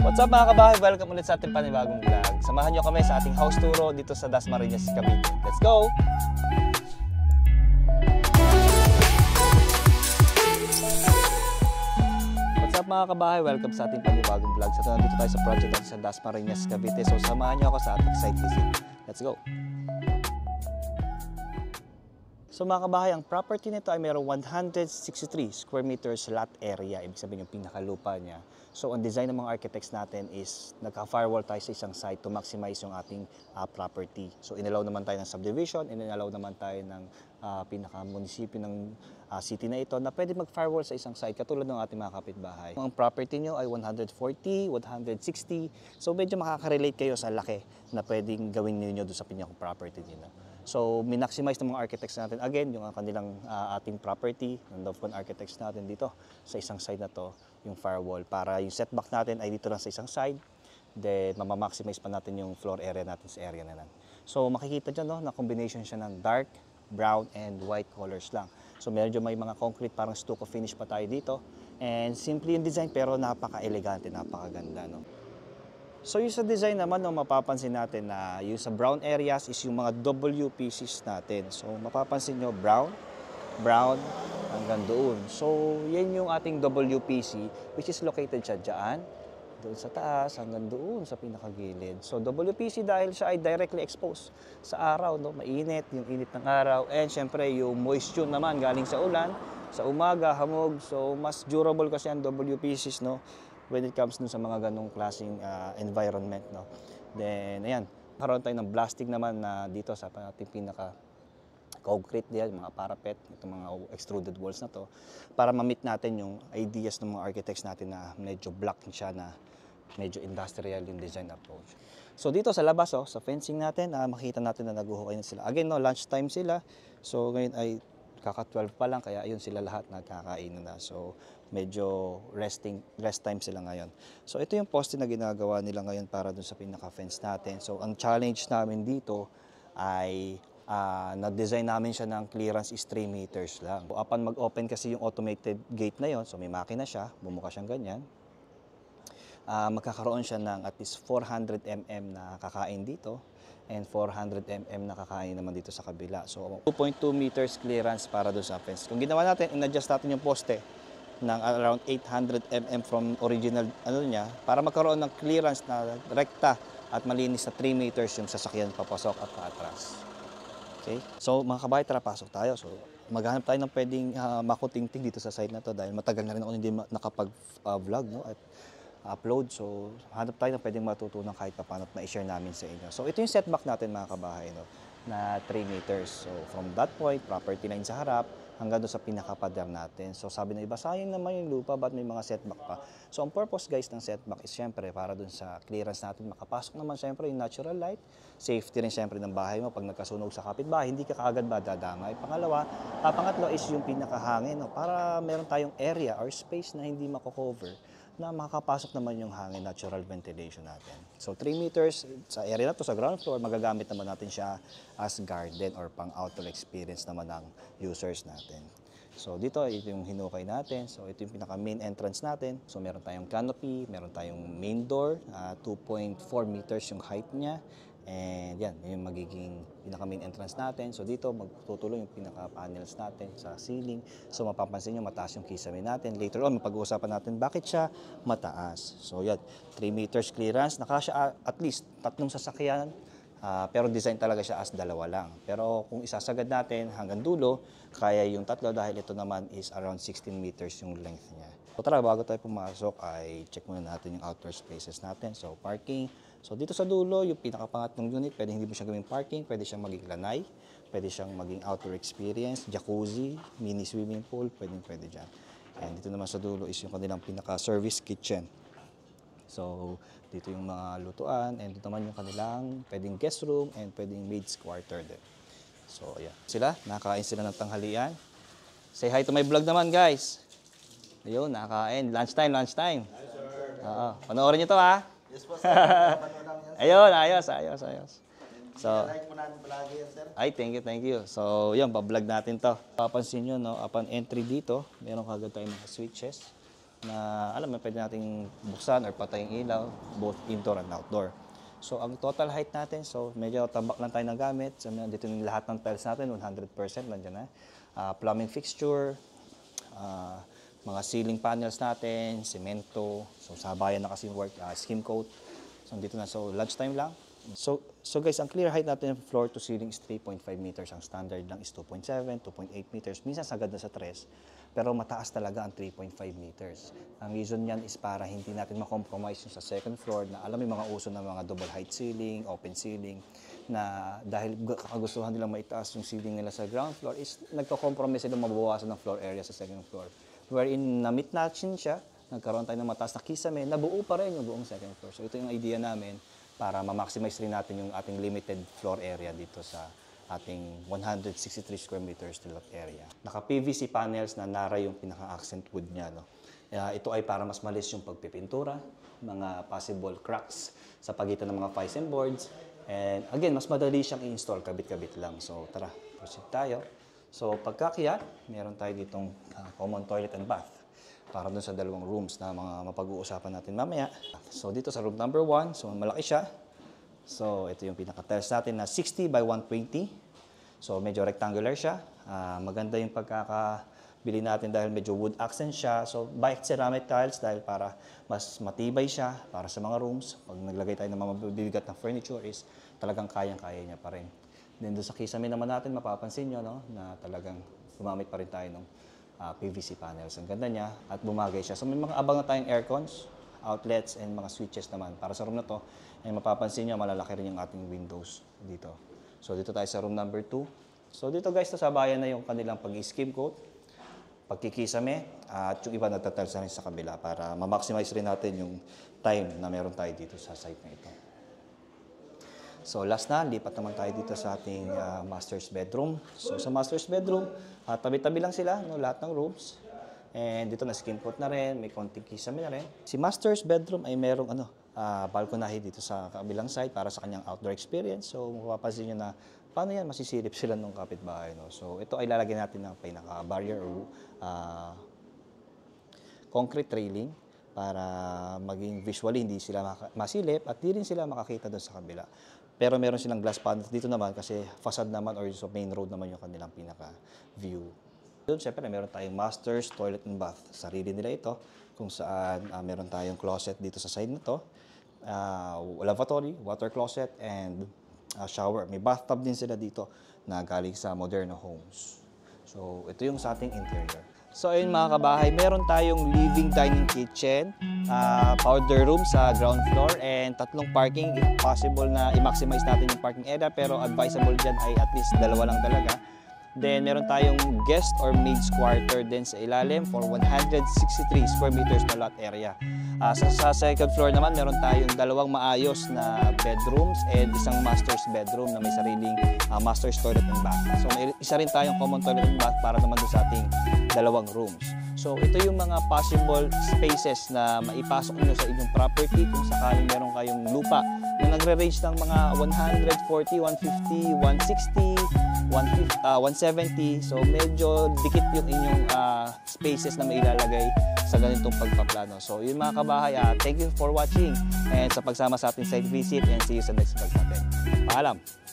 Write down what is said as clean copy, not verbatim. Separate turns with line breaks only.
What's up mga kabahay? Welcome ulit sa ating panibagong vlog. Samahan nyo kami sa ating house tour dito sa Dasmariñas, Cavite. Let's go! What's up mga kabahay? Welcome sa ating panibagong vlog. So nandito tayo sa project natin sa Dasmariñas, Cavite. So samahan nyo ako sa ating site visit. Let's go! So mga kabahay, ang property nito ay mayroong 163 square meters lot area. Ibig sabihin yung pinakalupa niya. So ang design ng mga architects natin is nagka-firewall tayo sa isang site to maximize yung ating property. So inalaw naman tayo ng subdivision, inalaw naman tayo ng pinaka-munisipyo ng city na ito na pwede mag-firewall sa isang site katulad ng ating mga kapitbahay. Ang property nyo ay 140, 160. So medyo makaka-relate kayo sa laki na pwedeng gawin niyo doon sa pinyang property niyo. So, minaximize ng mga architects natin, again, yung kanilang ating property, ng Dovcon architects natin dito sa isang side na to, yung firewall, para yung setback natin ay dito lang sa isang side, then mamamaximize pa natin yung floor area natin sa area na nan. So, makikita dyan, no, na combination siya ng dark, brown, and white colors lang. So, medyo may mga concrete, parang stucco finish pa tayo dito, and simple yung design, pero napaka-elegante, napakaganda, no. So yung sa design naman, no, mapapansin natin na yung sa brown areas is yung mga WPCs natin. So mapapansin nyo, brown, hanggang doon. So yan yung ating WPC, which is located siya dyan, doon sa taas, hanggang doon sa pinakagilid. So WPC dahil siya ay directly exposed sa araw, no? Mainit, yung init ng araw. And syempre yung moisture naman galing sa ulan, sa umaga, hamog. So mas durable kasi ang WPCs, no? When it comes dun sa mga ganong klaseng environment, no. Then ayan, karoon tayo ng blasting naman na dito sa ating pinaka concrete diyan, mga parapet, itong mga extruded walls na to, para ma-meet natin yung ideas ng mga architects natin na medyo black siya, na medyo industrial yung design approach. So dito sa labas, sa fencing natin, makita natin na naguhukay na sila. Again, no, lunchtime sila. So ngayon ay kaka-12 pa lang, kaya ayun sila lahat nagkakain na. So medyo rest time sila ngayon. So ito yung poste na ginagawa nila ngayon para dun sa pinaka-fence natin. So ang challenge namin dito ay nag-design namin siya ng clearance is 3 meters lang. So, upon mag-open kasi yung automated gate na yon, so may makina siya, bumuka siyang ganyan. Magkakaroon siya ng at least 400 mm na kakain dito and 400 mm na kakain naman dito sa kabila. So 2.2 meters clearance para doon sa fence. Kung ginawa natin, in-adjust natin yung poste ng around 800 mm from original niya para magkaroon ng clearance na rekta at malinis na 3 meters yung sasakyan papasok at paatras. Okay? So mga kabahay, tara pasok tayo. So maghanap tayo ng pwedeng makutingting dito sa side na to dahil matagal na rin ako hindi nakapag-vlog, no, at upload. So hanap tayo ng pwedeng matutunan kahit paano at ma-share namin sa inyo. So ito yung setback natin mga kabahay, no, na 3 meters. So from that point, property line sa harap, hanggang doon sa pinakapader natin. So sabi ng iba, sayang naman yung lupa, ba't may mga setback pa? So ang purpose guys ng setback is syempre para doon sa clearance natin, makapasok naman syempre yung natural light, safety rin syempre ng bahay mo, pag nagkasunog sa kapitbahay, hindi ka kaagad madadamay. Pangatlo is yung pinakahangin, no? Para meron tayong area or space na hindi mako-cover, na makakapasok naman yung hangin, natural ventilation natin. So 3 meters sa area na to, sa ground floor, magagamit naman natin siya as garden or pang outdoor experience naman ng users natin. So dito, ito yung hinukay natin. So ito yung pinaka main entrance natin. So meron tayong canopy, meron tayong main door, 2.4 meters yung height niya. And yan, yung magiging pinaka-main entrance natin. So dito, magtutulong yung pinaka-panels natin sa ceiling. So mapapansin nyo, mataas yung kisame natin. Later on, mapag-uusapan natin bakit siya mataas. So yan, 3 meters clearance. Nakasya at least 3 sasakyan. Pero design talaga siya as 2 lang. Pero kung isasagad natin hanggang dulo, kaya yung 3 dahil ito naman is around 16 meters yung length niya. So tara, bago tayo pumasok ay check muna natin yung outdoor spaces natin. So parking. So dito sa dulo, yung pinakapangatlong unit, pwede hindi mo siya gawing parking, pwede siyang maging lanay, pwede siyang maging outdoor experience, jacuzzi, mini swimming pool, pwede dyan. And dito naman sa dulo is yung kanilang pinaka-service kitchen. So dito yung mga lutuan, and dito naman yung kanilang pwedeng guest room and pwedeng maid's quarter din. So yeah, nakakain sila ng tanghalian. Say hi to my vlog naman guys. Ayun, nakakain. Lunchtime. Oo, panoorin nyo to ha.
Yes po, sir.
Ayun, ayos. So,
like po natin palagi yan, sir.
ay, thank you. So, yun, pa-vlog natin to. Papansin nyo, no, upon entry dito, meron kagad tayong mga switches. na alam mo, pwede nating buksan or patayin ilaw, both indoor and outdoor. So, ang total height natin, so medyo tabak lang tayo ng gamit. So, dito yung lahat ng tiles natin, 100% nandiyan na. Plumbing fixture, mga ceiling panels natin, semento. So, sabayan na kasi work, skim coat. So, dito na. So, lunchtime lang. So guys, ang clear height natin floor to ceiling is 3.5 meters. Ang standard lang is 2.7, 2.8 meters. Minsan sagad na sa 3, pero mataas talaga ang 3.5 meters. Ang reason niyan is para hindi natin makompromise yung sa second floor na alam yung mga uso ng mga double height ceiling, open ceiling, na dahil kakagustuhan nilang maitaas yung ceiling nila sa ground floor is nagko-compromise sila mababawasan ng floor area sa second floor. Wherein na-meet natin siya, nagkaroon tayo ng mataas na kisame, nabuo pa rin yung buong second floor. So ito yung idea namin para ma-maximize rin natin yung ating limited floor area dito sa ating 163 square meters lot area. Naka-PVC panels na nara yung pinaka-accent wood niya. No? Ito ay para mas malis yung pagpipintura, mga possible cracks sa pagitan ng mga FISM boards. And again, mas madali siyang i-install, kabit-kabit lang. So tara, proceed tayo. So pagkakiyat, meron tayo ditong common toilet and bath para dun sa dalawang rooms na mga mapag-uusapan natin mamaya. So dito sa room number 1, so malaki siya. So ito yung pinaka-tiles natin na 60 by 120. So medyo rectangular siya. Maganda yung pagkakabili natin dahil medyo wood accent siya. So baked ceramic tiles dahil para mas matibay siya para sa mga rooms. Pag naglagay tayo ng mga mabibigat na furniture is talagang kayang-kaya niya pa rin. Then doon sa kisame naman natin, mapapansin nyo no, na talagang gumamit pa rin tayo ng PVC panels. Ang ganda niya at bumagay siya. So may mga abang na tayong aircons, outlets, and mga switches naman. Para sa room na to, ay mapapansin niyo malalaki rin yung ating windows dito. So dito tayo sa room number 2. So dito guys, nasabayan na yung kanilang pag-skim coat, pagkikisame, at yung iba nagtatiles na rin sa kabila para ma-maximize rin natin yung time na meron tayo dito sa site na ito. So last na, lipat naman tayo dito sa ating master's bedroom. So sa master's bedroom, tabi-tabi lang sila, no, lahat ng rooms. And dito na skim coat na rin, may konting kisame na rin. Si master's bedroom ay merong balconahe dito sa kabilang side para sa kanyang outdoor experience. So mapapansin nyo na paano yan masisilip sila ng kapitbahay. No? So ito ay lalagyan natin ng pinaka-barrier or concrete railing para maging visually hindi sila masilip at di rin sila makakita doon sa kabila. Pero meron silang glass panels dito naman kasi facade naman or sa main road naman yung kanilang pinaka-view. Doon, syempre, meron tayong master's toilet and bath. Sarili nila ito kung saan meron tayong closet dito sa side na to. Lavatory, water closet, and shower. May bathtub din sila dito na galing sa Moderno Homes. So, ito yung sa ating interior. So, ayun mga kabahay, meron tayong living dining kitchen, powder room sa ground floor, and 3 parking. If possible na i-maximize natin yung parking area, pero advisable dyan ay at least 2 lang talaga. Then, meron tayong guest or maid's quarter din sa ilalim for 163 square meters na lot area. Sa second floor naman, meron tayong 2 maayos na bedrooms and isang master's bedroom na may sariling master's toilet and bath. So, may isa rin tayong common toilet and bath para naman doon sa ating 2 rooms. So, ito yung mga possible spaces na maipasok nyo sa inyong property kung sakaling meron kayong lupa na nagre-range ng mga 140, 150, 160, 170. So, medyo dikit yung inyong spaces na mailalagay sa ganitong pagpaplano. So, yun mga kabahay, thank you for watching and sa pagsama sa ating site visit and see you sa next vlog natin. Paalam!